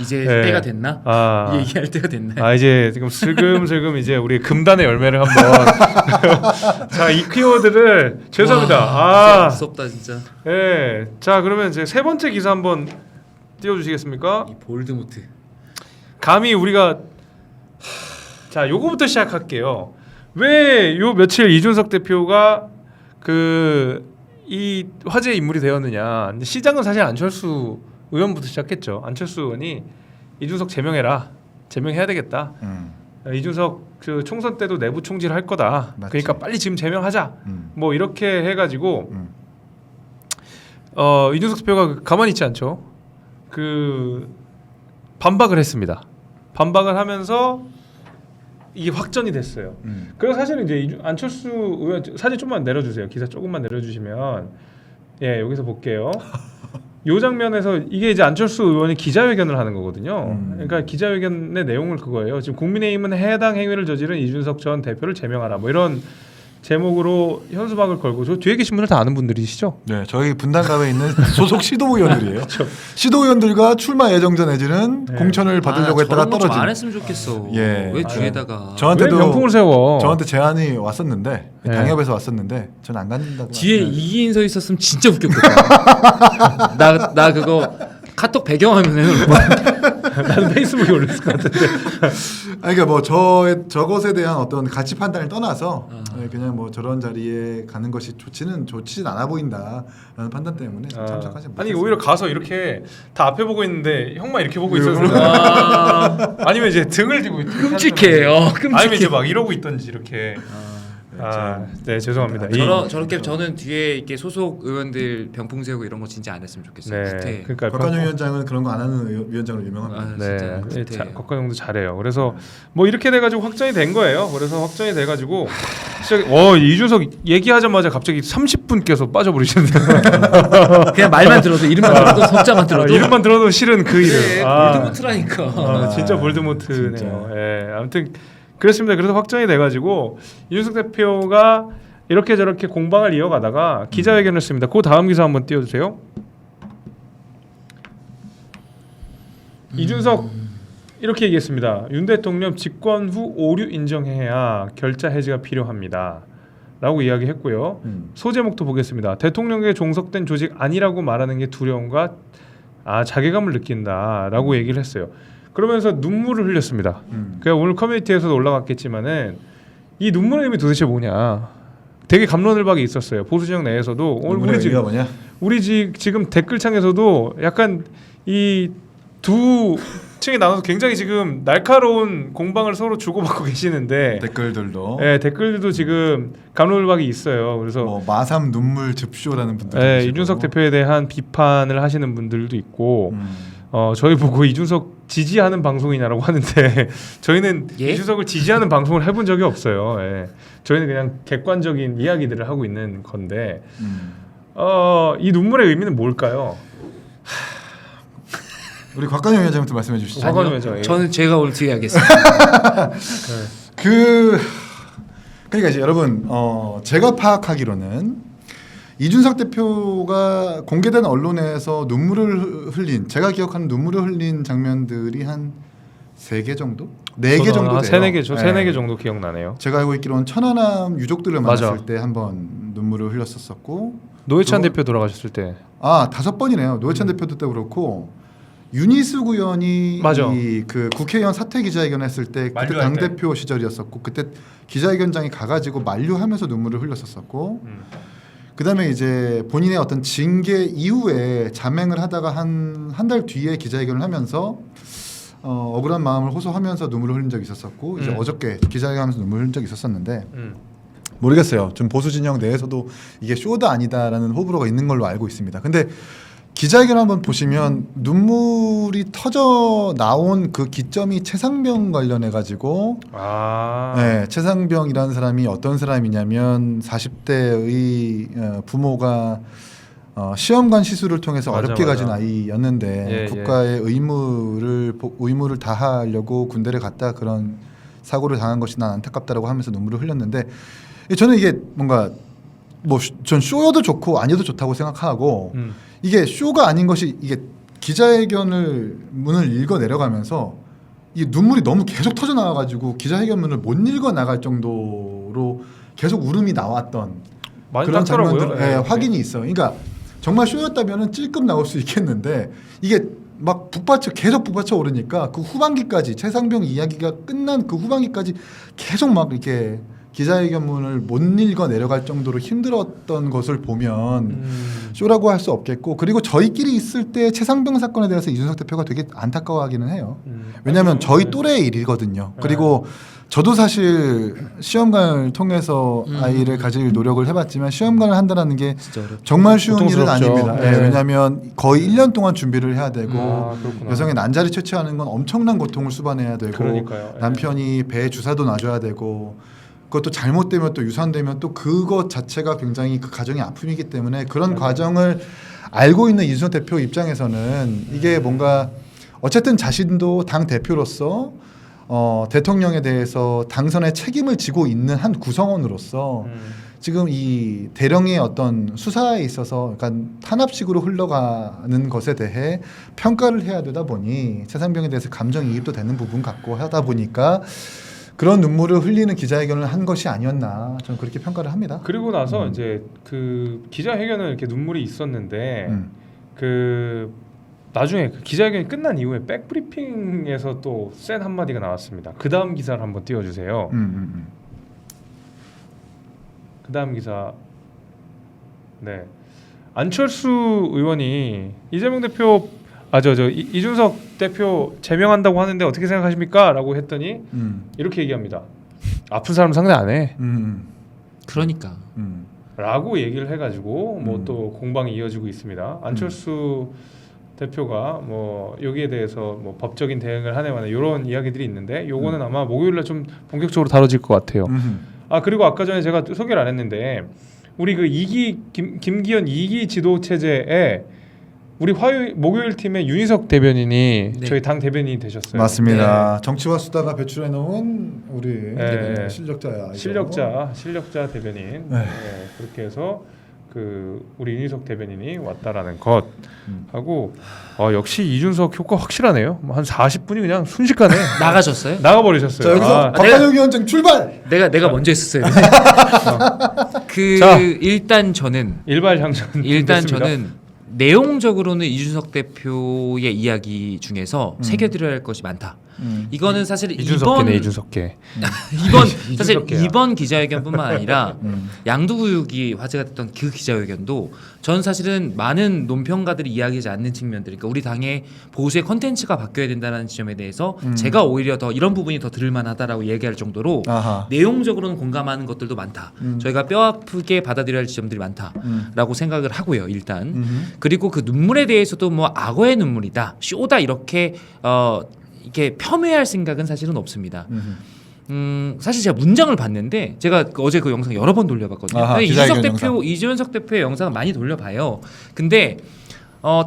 이제 네. 때가 됐나? 아, 얘기할 때가 됐나? 아 이제 지금 슬금슬금 이제 우리 금단의 열매를 한번 자, 이 키워드를 죄송합니다. 와, 아, 무섭다 진짜. 예. 자, 그러면 이제 세 번째 기사 한번 띄워주시겠습니까? 이 볼드모트. 감히 우리가 자, 요거부터 시작할게요. 왜 요 며칠 이준석 대표가 이 화제의 인물이 되었느냐? 시작은 사실 안철수 의원부터 시작했죠. 안철수 의원이 이준석 제명해야 되겠다. 이준석 그 총선 때도 내부 총질 할 거다. 맞지. 그러니까 빨리 지금 제명하자. 뭐 이렇게 해가지고 이준석 대표가 가만히 있지 않죠. 반박을 했습니다. 반박을 하면서 이게 확전이 됐어요. 그래서 사실은 이제 안철수 의원 사진 좀만 내려주세요. 기사 조금만 내려주시면 여기서 볼게요. 요 장면에서 이게 이제 안철수 의원이 기자회견을 하는 거거든요. 그러니까 기자회견의 내용을 그거예요. 지금 국민의힘은 해당 행위를 저지른 이준석 전 대표를 제명하라. 뭐 이런 제목으로 현수막을 걸고 저 뒤에 계신 분들 다 아는 분들이시죠? 네, 저희 분당갑에 있는 소속 시도의원들이에요. 시도의원들과 출마 예정자 내지는 공천을 받으려고 했다가 떨어진. 안 했으면 좋겠어. 예. 왜 뒤에다가? 저한테도 왜 명품을 세워? 저한테 제안이 왔었는데 네. 당협에서 왔었는데 전 안 간다고. 뒤에 이기인 서 있었으면 진짜 웃겼겠다. 나 그거 카톡 배경화면에 나는 페이스북에 올렸을 것 같은데. 아니 그러니까 뭐 저것에 대한 어떤 가치 판단을 떠나서 그냥 뭐 저런 자리에 가는 것이 좋지는 않아 보인다라는 판단 때문에 참석하지 못했어요. 아니 오히려 가서 이렇게 다 앞에 보고 있는데 형만 이렇게 보고 있어서 아니면 이제 등을 뒤고 끔찍해. 끔찍해. 아니면 이제 막 이러고 있던지 이렇게. 네 죄송합니다. 저렇게 저는 뒤에 이렇게 소속 의원들 병풍 세우고 이런 거 진짜 안 했으면 좋겠어요. 네, 구태. 그러니까 곽관영 위원장은 그런 거 안 하는 위원장으로 유명합니다. 진짜 네, 구태예요. 곽관영도 잘해요. 그래서 뭐 이렇게 돼가지고 확정이 된 거예요. 그래서 확정이 돼가지고 이준석 얘기하자마자 갑자기 30분께서 빠져버리셨네요. 그냥 말만 들어도 이름만 들어도 석자만 들어도 이름만 들어도 싫은 그 이름. 그래, 볼드모트라니까. 진짜 볼드모트네요. 예, 아무튼 그렇습니다. 그래서 확정이 돼가지고 이준석 대표가 이렇게 저렇게 공방을 이어가다가 기자회견을 했습니다. 그 다음 기사 한번 띄워주세요. 이준석 이렇게 얘기했습니다. 윤 대통령 집권 후 오류 인정해야 결자 해지가 필요합니다. 라고 이야기했고요. 소제목도 보겠습니다. 대통령에게 종속된 조직 아니라고 말하는 게 두려움과 자괴감을 느낀다라고 얘기를 했어요. 그러면서 눈물을 흘렸습니다. 그러니까 오늘 커뮤니티에서도 올라갔겠지만은 이 눈물의 의미 도대체 뭐냐? 되게 갑론을박이 있었어요. 보수 진영 내에서도 오늘 우리 지금 댓글창에서도 약간 이 두 층에 나눠서 굉장히 지금 날카로운 공방을 서로 주고받고 계시는데 댓글들도 지금 갑론을박이 있어요. 그래서 뭐 마삼 눈물 즙쇼라는 분들, 이준석 대표에 대한 비판을 하시는 분들도 있고. 저희 보고 이준석 지지하는 방송이냐라고 하는데 저희는 이준석을 지지하는 방송을 해본 적이 없어요. 저희는 그냥 객관적인 이야기들을 하고 있는 건데 이 눈물의 의미는 뭘까요? 우리 곽관영 위원장부터 말씀해 주시죠. 저는 제가 오늘 뒤에 하겠습니다. 그러니까 이제 여러분 제가 파악하기로는 이준석 대표가 공개된 언론에서 제가 기억하는 눈물을 흘린 장면들이 한 3개 정도? 4개 정도 돼요. 3-4개 정도 기억나네요. 제가 알고 있기로는 천안함 유족들을 만났을 때 한번 눈물을 흘렸었고 노회찬 대표 돌아가셨을 때 5번이네요. 노회찬 대표도 때 그렇고 윤희숙 의원이 그 국회의원 사퇴 기자회견 했을 때 그때 당대표 시절이었었고 그때 기자회견장에 가가지고 만류하면서 눈물을 흘렸었었고 그다음에 이제 본인의 어떤 징계 이후에 자맹을 하다가 한 달 뒤에 기자회견을 하면서 억울한 마음을 호소하면서 눈물을 흘린 적이 있었었고 이제 어저께 기자회견하면서 눈물을 흘린 적이 있었었는데 모르겠어요. 좀 보수 진영 내에서도 이게 쇼다 아니다라는 호불호가 있는 걸로 알고 있습니다. 근데 기자회견 한번 보시면 눈물이 터져 나온 그 기점이 최상병 관련해 가지고 최상병이라는 사람이 어떤 사람이냐면 40대의 부모가 시험관 시술을 통해서 어렵게 가진 아이였는데 국가의 의무를 다하려고 군대를 갔다 그런 사고를 당한 것이 난 안타깝다라고 하면서 눈물을 흘렸는데 저는 이게 뭔가 전 쇼여도 좋고 아니어도 좋다고 생각하고 이게 쇼가 아닌 것이 이게 기자회견을 문을 읽어 내려가면서 이 눈물이 너무 계속 터져 나와가지고 기자회견문을 못 읽어 나갈 정도로 계속 울음이 나왔던 많이 그런 땄더라고요. 장면들 네. 확인이 있어요. 그러니까 정말 쇼였다면은 찔끔 나올 수 있겠는데 이게 막 계속 북받쳐 오르니까 그 후반기까지 최상병 이야기가 끝난 그 후반기까지 계속 막 이렇게 기자회견문을 못 읽어 내려갈 정도로 힘들었던 것을 보면 쇼라고 할 수 없겠고, 그리고 저희끼리 있을 때 최상병 사건에 대해서 이준석 대표가 되게 안타까워하기는 해요. 왜냐하면 저희 또래의 일이거든요. 그리고 저도 사실 시험관을 통해서 아이를 가질 노력을 해봤지만 시험관을 한다는 게 정말 쉬운 일은 아닙니다. 네. 왜냐하면 거의 1년 동안 준비를 해야 되고 그렇구나. 여성의 난자리 채취하는 건 엄청난 고통을 수반해야 되고 그러니까요. 남편이 배에 주사도 놔줘야 되고 그것도 잘못되면 또 유산되면 또 그것 자체가 굉장히 그 가정의 아픔이기 때문에 그런 과정을 알고 있는 이준석 대표 입장에서는 이게 뭔가 어쨌든 자신도 당 대표로서 대통령에 대해서 당선의 책임을 지고 있는 한 구성원으로서 지금 이 대령의 어떤 수사에 있어서 약간 탄압식으로 흘러가는 것에 대해 평가를 해야 되다 보니 최상병에 대해서 감정이입도 되는 부분 같고 하다 보니까 그런 눈물을 흘리는 기자회견을 한 것이 아니었나 저는 그렇게 평가를 합니다. 그리고 나서 이제 그 기자회견은 이렇게 눈물이 있었는데 그 나중에 그 기자회견이 끝난 이후에 백브리핑에서 또 센 한마디가 나왔습니다. 그 다음 기사를 한번 띄워주세요. 그 다음 기사. 네, 안철수 의원이 이재명 대표 이준석 대표 제명한다고 하는데 어떻게 생각하십니까? 라고 했더니 이렇게 얘기합니다. 아픈 사람 상대 안 해. 그러니까. 라고 얘기를 해가지고 뭐 또 공방이 이어지고 있습니다. 안철수 대표가 뭐 여기에 대해서 뭐 법적인 대응을 하네마네 이런 이야기들이 있는데 요거는 아마 목요일날 좀 본격적으로 다뤄질 것 같아요. 그리고 아까 전에 제가 소개를 안 했는데 우리 그 김기현 2기 지도 체제에 우리 목요일 팀의 윤희석 대변인이 네. 저희 당 대변인이 되셨어요. 맞습니다. 정치와 수다가 배출해 놓은 우리 네. 실력자야. 실력자 대변인. 네, 그렇게 해서 그 우리 윤희석 대변인이 왔다라는 것 하고 역시 이준석 효과 확실하네요. 뭐한 40분이 그냥 순식간에 나가셨어요? 나가버리셨어요. 자 여기서 박관영 위원장 출발. 내가 먼저 했었어요. 자. 일단 저는 일발장전. 일단 됐습니다. 저는 내용적으로는 이준석 대표의 이야기 중에서 새겨드려야 할 것이 많다. 이거는 사실 이준석계네 이준석계. 사실 이준석계야. 이번 기자회견뿐만 아니라 양두구육이 화제가 됐던 그 기자회견도 전 사실은 많은 논평가들이 이야기하지 않는 측면들, 그러니까 우리 당의 보수의 컨텐츠가 바뀌어야 된다는 지점에 대해서 제가 오히려 더 이런 부분이 더 들을만하다라고 얘기할 정도로 내용적으로는 공감하는 것들도 많다. 저희가 뼈아프게 받아들여야 할 지점들이 많다라고 생각을 하고요. 일단 그리고 그 눈물에 대해서도 뭐 악어의 눈물이다, 쇼다 이렇게 이렇게 폄훼할 생각은 사실은 없습니다. 사실 제가 문장을 봤는데 제가 어제 그 영상 여러 번 돌려봤거든요. 이준석 대표의 영상을 많이 돌려봐요. 근데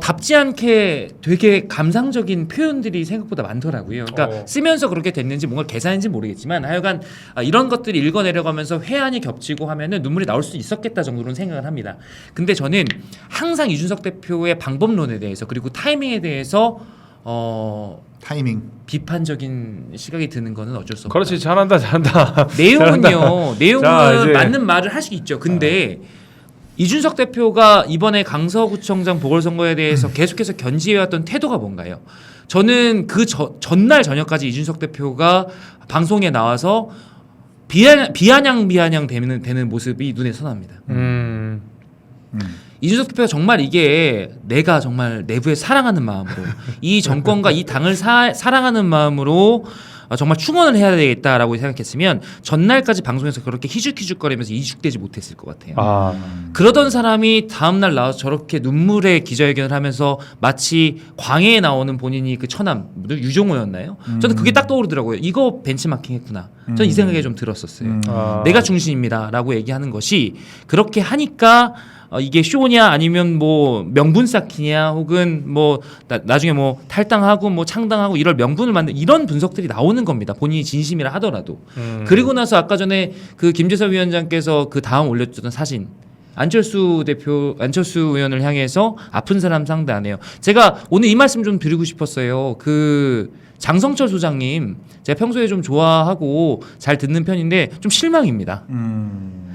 답지 않게 되게 감상적인 표현들이 생각보다 많더라고요. 그러니까 쓰면서 그렇게 됐는지 뭔가 계산인지 모르겠지만 하여간 이런 것들이 읽어내려가면서 회한이 겹치고 하면은 눈물이 나올 수 있었겠다 정도로는 생각을 합니다. 근데 저는 항상 이준석 대표의 방법론에 대해서 그리고 타이밍에 대해서 타이밍 비판적인 시각이 드는 거는 어쩔 수 없다. 그렇지, 잘한다. 내용은 자, 맞는 말을 할 수 있죠. 근데 이준석 대표가 이번에 강서구청장 보궐선거에 대해서 계속해서 견지해왔던 태도가 뭔가요? 저는 그 전날 저녁까지 이준석 대표가 방송에 나와서 비아냥 되는 모습이 눈에 선합니다. 이준석 대표가 정말 이게 내가 정말 내부에 사랑하는 마음으로 이 정권과 이 당을 사랑하는 마음으로 정말 충원을 해야 되겠다라고 생각했으면 전날까지 방송에서 그렇게 희죽희죽거리면서 이죽되지 못했을 것 같아요. 그러던 사람이 다음날 나와서 저렇게 눈물의 기자회견을 하면서 마치 광해에 나오는 본인이 그 처남 유종호였나요? 저는 그게 딱 떠오르더라고요. 이거 벤치마킹 했구나. 저는 이 생각이 좀 들었었어요. 내가 중심입니다라고 얘기하는 것이 그렇게 하니까 이게 쇼냐 아니면 뭐 명분 쌓기냐 혹은 뭐 나중에 뭐 탈당하고 뭐 창당하고 이럴 명분을 만든 이런 분석들이 나오는 겁니다. 본인이 진심이라 하더라도. 그리고 나서 아까 전에 그 김재섭 위원장께서 그 다음 올려주던 사진 안철수 의원을 향해서 아픈 사람 상대 안 해요. 제가 오늘 이 말씀 좀 드리고 싶었어요. 그 장성철 소장님 제가 평소에 좀 좋아하고 잘 듣는 편인데 좀 실망입니다.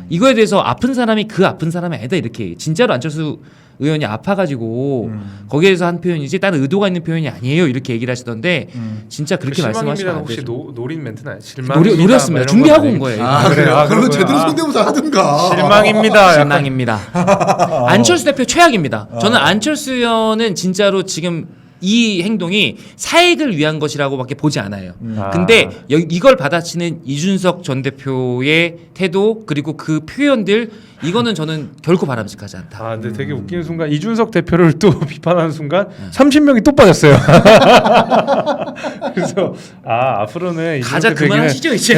이거에 대해서 아픈 사람이 그 아픈 사람이 아니다 이렇게 진짜로 안철수 의원이 아파가지고 거기에서 한 표현이지 다른 의도가 있는 표현이 아니에요 이렇게 얘기를 하시던데 진짜 그렇게 말씀하시면 안 혹시 되죠. 노린 멘트나요? 실망입니다. 노렸습니다. 준비하고 온 거예요. 그래요? 그러면 그렇구나. 제대로 성대모사 하든가. 실망입니다. 실망입니다. 안철수 대표 최악입니다. 저는 안철수 의원은 진짜로 지금 이 행동이 사익을 위한 것이라고밖에 보지 않아요. 근데 이걸 받아치는 이준석 전 대표의 태도 그리고 그 표현들 이거는 저는 결코 바람직하지 않다. 근데 되게 웃기는 순간 이준석 대표를 또 비판하는 순간 30명이 또 빠졌어요. 그래서 앞으로는 가자 그만하시죠 이제.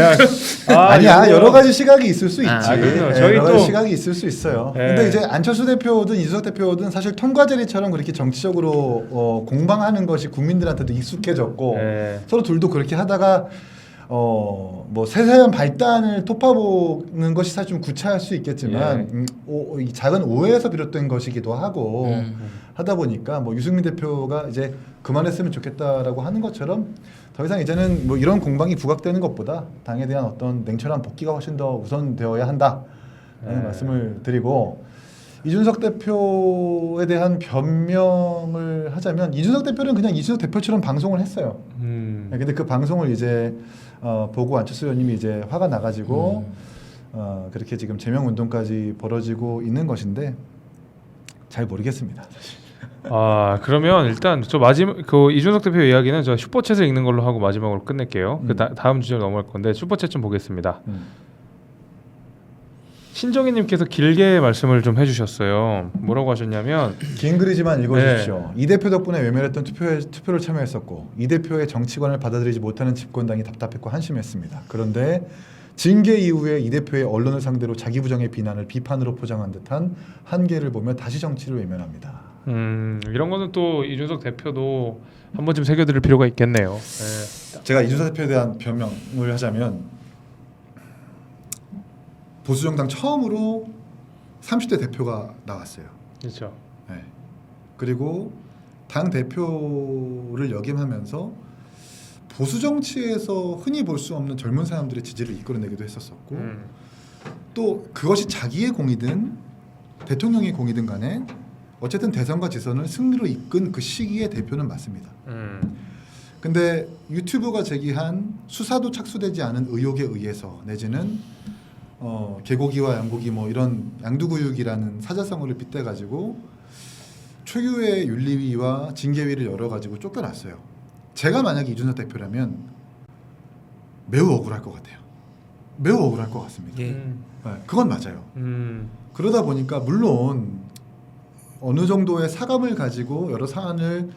아니야 여러 가지 시각이 있을 수 있지. 그렇군요. 저희 여러 또- 가지 시각이 있을 수 있어요. 네. 근데 이제 안철수 대표든 이준석 대표든 사실 통과제리처럼 그렇게 정치적으로 공방하는 것이 국민들한테도 익숙해졌고 서로 둘도 그렇게 하다가 뭐 세세한 발단을 토파보는 것이 사실 좀 구차할 수 있겠지만 이 작은 오해에서 비롯된 것이기도 하고 하다 보니까 뭐 유승민 대표가 이제 그만했으면 좋겠다라고 하는 것처럼 더 이상 이제는 뭐 이런 공방이 부각되는 것보다 당에 대한 어떤 냉철한 복귀가 훨씬 더 우선되어야 한다라는 말씀을 드리고 이준석 대표에 대한 변명을 하자면 이준석 대표는 그냥 이준석 대표처럼 방송을 했어요. 근데 그 방송을 이제 보고 안철수 의원님이 이제 화가 나가지고 그렇게 지금 제명 운동까지 벌어지고 있는 것인데 잘 모르겠습니다. 그러면 일단 저 마지막 그 이준석 대표 이야기는 저 슈퍼챗을 읽는 걸로 하고 마지막으로 끝낼게요. 그 다음 주제로 넘어갈 건데 슈퍼챗 좀 보겠습니다. 신정희님께서 길게 말씀을 좀 해주셨어요. 뭐라고 하셨냐면 긴 글이지만 읽어주십시오. 이 대표 덕분에 외면했던 투표를 참여했었고 이 대표의 정치관을 받아들이지 못하는 집권당이 답답했고 한심했습니다. 그런데 징계 이후에 이 대표의 언론을 상대로 자기 부정의 비난을 비판으로 포장한 듯한 한계를 보며 다시 정치를 외면합니다. 이런 거는 또 이준석 대표도 한 번쯤 새겨드릴 필요가 있겠네요. 제가 이준석 대표에 대한 변명을 하자면 보수정당 처음으로 30대 대표가 나왔어요. 그렇죠. 네. 그리고 당 대표를 역임하면서 보수 정치에서 흔히 볼 수 없는 젊은 사람들의 지지를 이끌어내기도 했었었고 또 그것이 자기의 공이든 대통령의 공이든 간에 어쨌든 대선과 지선을 승리로 이끈 그 시기의 대표는 맞습니다. 근데 유튜브가 제기한 수사도 착수되지 않은 의혹에 의해서 내지는 개고기와 양고기 뭐 이런 양두구육이라는 사자성어를 빗대 가지고 초유의 윤리위와 징계위를 열어 가지고 쫓겨났어요. 제가 만약에 이준석 대표라면 매우 억울할 것 같아요. 매우 억울할 것 같습니다. 네, 그건 맞아요. 그러다 보니까 물론 어느 정도의 사감을 가지고 여러 사안을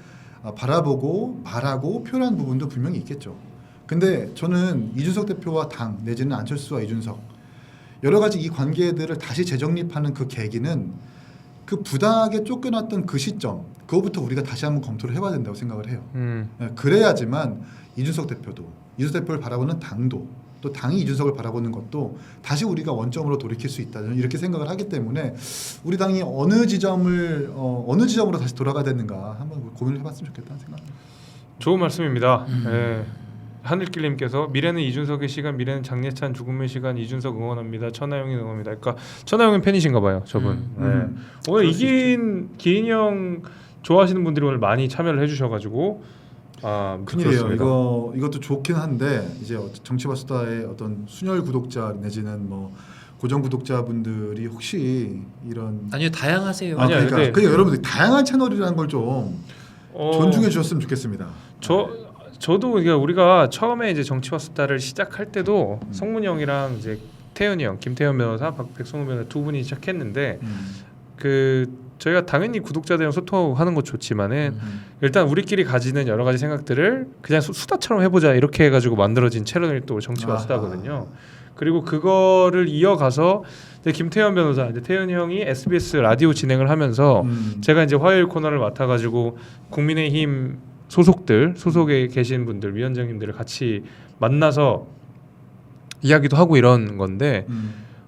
바라보고 말하고 표현한 부분도 분명히 있겠죠. 근데 저는 이준석 대표와 당 내지는 안철수와 이준석 여러 가지 이 관계들을 다시 재정립하는 그 계기는 그 부당하게 쫓겨났던 그 시점 그거부터 우리가 다시 한번 검토를 해봐야 된다고 생각을 해요. 그래야지만 이준석 대표도 이준석 대표를 바라보는 당도 또 당이 이준석을 바라보는 것도 다시 우리가 원점으로 돌이킬 수 있다 이렇게 생각을 하기 때문에 우리 당이 어느 지점으로 다시 돌아가야 되는가 한번 고민을 해봤으면 좋겠다는 생각입니다. 좋은 말씀입니다. 하늘길님께서 미래는 이준석의 시간, 미래는 장례찬 죽음의 시간, 이준석 응원합니다. 천하영이 응원합니다. 그러니까 천하영은 팬이신가 봐요, 저분. 오늘 기인형 좋아하시는 분들이 오늘 많이 참여를 해주셔가지고 큰일이에요. 이것도 좋긴 한데 이제 정치바수다의 어떤 순혈 구독자 내지는 뭐 고정 구독자분들이 혹시 이런 아니요 다양하세요. 그러니까 여러분들 다양한 채널이라는 걸 좀 존중해 주셨으면 좋겠습니다. 저도 그러니까 우리가 처음에 이제 정치와 수다를 시작할 때도 성문이 형이랑 이제 태현이 형, 김태현 변호사, 백성호 변호사 두 분이 시작했는데 저희가 당연히 구독자들이랑 소통하고 하는 거 좋지만은 일단 우리끼리 가지는 여러 가지 생각들을 그냥 수다처럼 해보자 이렇게 해가지고 만들어진 채널이 또 정치와 수다거든요. 그리고 그거를 이어가서 김태현 변호사, 태현이 형이 SBS 라디오 진행을 하면서 제가 이제 화요일 코너를 맡아가지고 국민의힘 소속에 계신 분들 위원장님들을 같이 만나서 이야기도 하고 이런 건데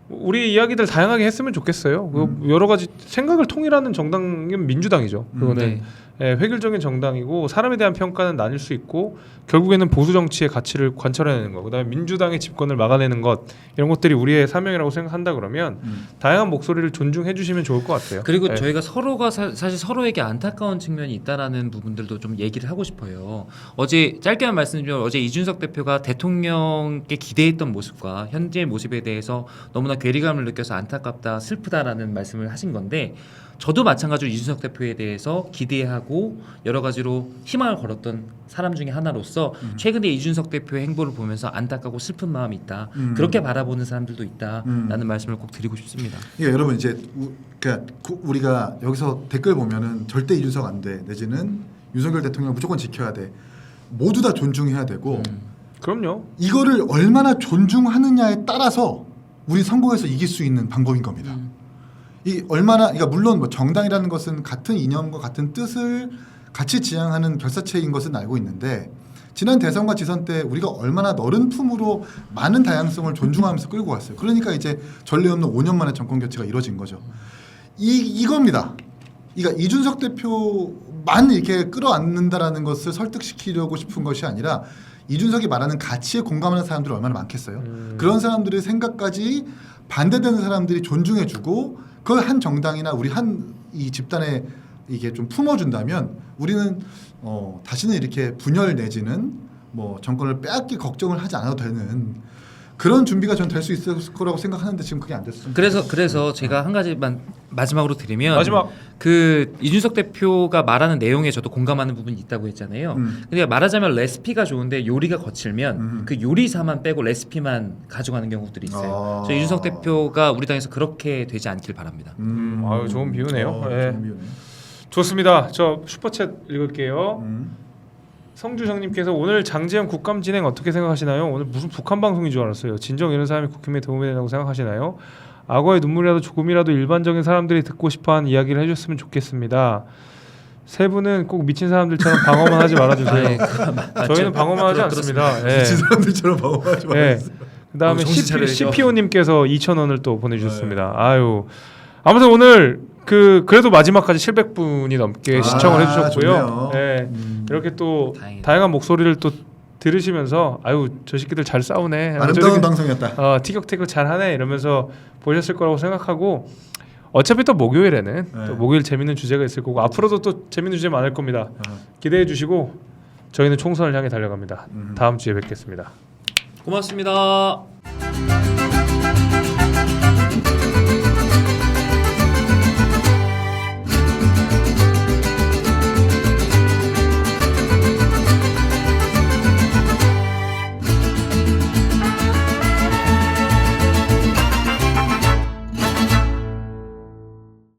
우리 이야기들 다양하게 했으면 좋겠어요. 그 여러 가지 생각을 통일하는 정당은 민주당이죠. 그거는 네. 예, 획일적인 정당이고 사람에 대한 평가는 나뉠 수 있고 결국에는 보수 정치의 가치를 관철해내는 거, 그다음에 민주당의 집권을 막아내는 것 이런 것들이 우리의 사명이라고 생각한다 그러면 다양한 목소리를 존중해 주시면 좋을 것 같아요. 그리고 예. 저희가 서로가 사실 서로에게 안타까운 측면이 있다라는 부분들도 좀 얘기를 하고 싶어요. 어제 짧게만 말씀드리면 어제 이준석 대표가 대통령께 기대했던 모습과 현재의 모습에 대해서 너무나 괴리감을 느껴서 안타깝다, 슬프다라는 말씀을 하신 건데 저도 마찬가지로 이준석 대표에 대해서 기대하고 여러 가지로 희망을 걸었던 사람 중에 하나로서 최근에 이준석 대표의 행보를 보면서 안타깝고 슬픈 마음이 있다. 그렇게 바라보는 사람들도 있다라는 말씀을 꼭 드리고 싶습니다. 이게 여러분 이제 그러니까 우리가 여기서 댓글 보면은 절대 이준석 안 돼. 내지는 윤석열 대통령 무조건 지켜야 돼. 모두 다 존중해야 되고 그럼요. 이거를 얼마나 존중하느냐에 따라서 우리 선거에서 이길 수 있는 방법인 겁니다. 이 얼마나 그러니까 물론 뭐 정당이라는 것은 같은 이념과 같은 뜻을 같이 지향하는 결사체인 것은 알고 있는데 지난 대선과 지선 때 우리가 얼마나 넓은 품으로 많은 다양성을 존중하면서 끌고 왔어요. 그러니까 이제 전례 없는 5년 만에 정권 교체가 이루어진 거죠. 이겁니다. 그러니까 이준석 대표만 이렇게 끌어안는다라는 것을 설득시키려고 싶은 것이 아니라 이준석이 말하는 가치에 공감하는 사람들이 얼마나 많겠어요. 그런 사람들의 생각까지 반대되는 사람들이 존중해주고 그걸 한 정당이나 우리 한 이 집단에 이게 좀 품어준다면 우리는 다시는 이렇게 분열 내지는 뭐 정권을 빼앗기 걱정을 하지 않아도 되는 그런 준비가 전 될 수 있을 거라고 생각하는데 지금 그게 안 됐어요. 그래서 제가 한 가지만 마지막으로 드리면 마지막. 그 이준석 대표가 말하는 내용에 저도 공감하는 부분이 있다고 했잖아요. 그러니까 말하자면 레시피가 좋은데 요리가 거칠면 그 요리사만 빼고 레시피만 가져가는 경우들이 있어요. 저 이준석 대표가 우리 당에서 그렇게 되지 않길 바랍니다. 아유 좋은 비유네요. 예. 좋은 비유네. 좋습니다. 저 슈퍼챗 읽을게요. 성주정님께서 오늘 장제영 국감 진행 어떻게 생각하시나요? 오늘 무슨 북한 방송인 줄 알았어요. 진정 이런 사람이 국힘에 도움이 된다고 생각하시나요? 악어의 눈물이라도 조금이라도 일반적인 사람들이 듣고 싶어하는 이야기를 해줬으면 좋겠습니다. 세 분은 꼭 미친 사람들처럼 방어만 하지 말아주세요. 저희는 방어만 하지 않습니다. 예. 미친 사람들처럼 방어하지 마세요. 그다음에 정신 차려야죠. CPO님께서 2,000원을 또 보내주셨습니다. 아유, 아무튼 오늘 그래도 마지막까지 700분이 넘게 시청을 해주셨고요. 좋네요. 네, 이렇게 또 다행이다. 다양한 목소리를 또 들으시면서 아유 저 새끼들 잘 싸우네. 아름다운 방송이었다. 티격태격 잘하네 이러면서 보셨을 거라고 생각하고 어차피 또 목요일에는 네. 또 목요일 재밌는 주제가 있을 거고 앞으로도 또 재밌는 주제 많을 겁니다. 기대해 주시고 저희는 총선을 향해 달려갑니다. 다음 주에 뵙겠습니다. 고맙습니다.